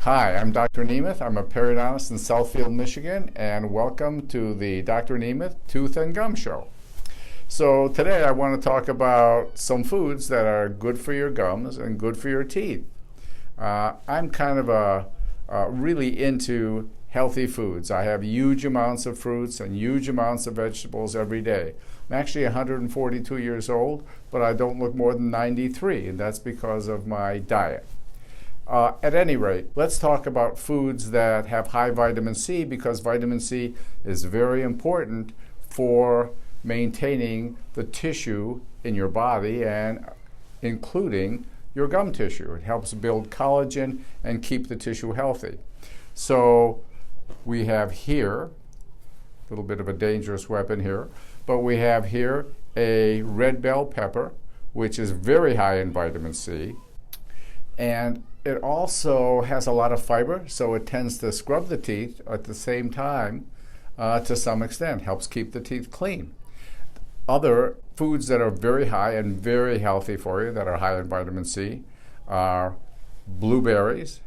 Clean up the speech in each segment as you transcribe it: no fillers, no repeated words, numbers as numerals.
Hi, I'm Dr. Nemeth. I'm a periodontist in Southfield, Michigan, and welcome to the Dr. Nemeth Tooth and Gum Show. So today I want to talk about some foods that are good for your gums and good for your teeth. I'm kind of really into healthy foods. I have huge amounts of fruits and huge amounts of vegetables every day. I'm actually 142 years old, but I don't look more than 93, and that's because of my diet. At any rate, let's talk about foods that have high vitamin C, because vitamin C is very important for maintaining the tissue in your body and including your gum tissue. It helps build collagen and keep the tissue healthy. So we have here, a little bit of a dangerous weapon here, but we have here a red bell pepper, which is very high in vitamin C. And it also has a lot of fiber, so it tends to scrub the teeth at the same time to some extent, helps keep the teeth clean. Other foods that are very high and very healthy for you that are high in vitamin C are blueberries,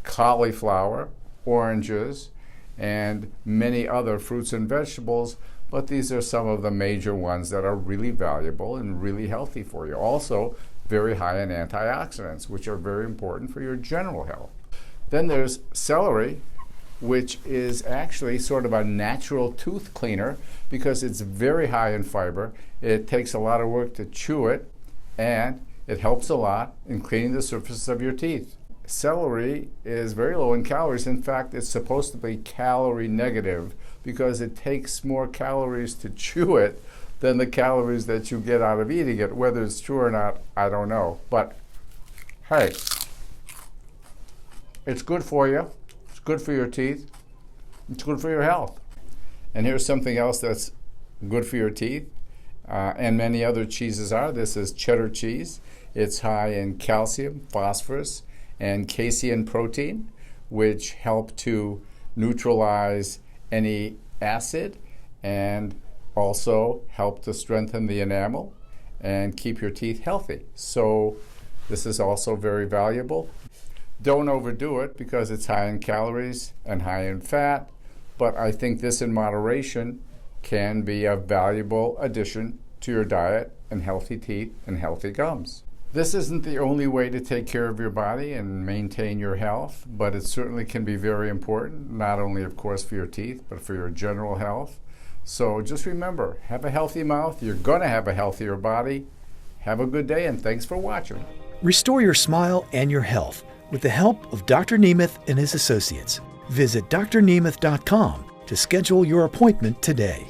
cauliflower, oranges, and many other fruits and vegetables, but these are some of the major ones that are really valuable and really healthy for you. Also, very high in antioxidants, which are very important for your general health. Then there's celery, which is actually sort of a natural tooth cleaner because it's very high in fiber. It takes a lot of work to chew it, and it helps a lot in cleaning the surface of your teeth. Celery is very low in calories. In fact, it's supposed to be calorie negative because it takes more calories to chew it than the calories that you get out of eating it. Whether it's true or not, I don't know. But hey, it's good for you. It's good for your teeth. It's good for your health. And here's something else that's good for your teeth, and many other cheeses are. This is cheddar cheese. It's high in calcium, phosphorus, and casein protein, which help to neutralize any acid and also help to strengthen the enamel and keep your teeth healthy. So this is also very valuable. Don't overdo it because it's high in calories and high in fat, but I think this in moderation can be a valuable addition to your diet and healthy teeth and healthy gums. This isn't the only way to take care of your body and maintain your health, but it certainly can be very important, not only, of course, for your teeth, but for your general health. So just remember, have a healthy mouth. You're going to have a healthier body. Have a good day, and thanks for watching. Restore your smile and your health with the help of Dr. Nemeth and his associates. Visit drnemeth.com to schedule your appointment today.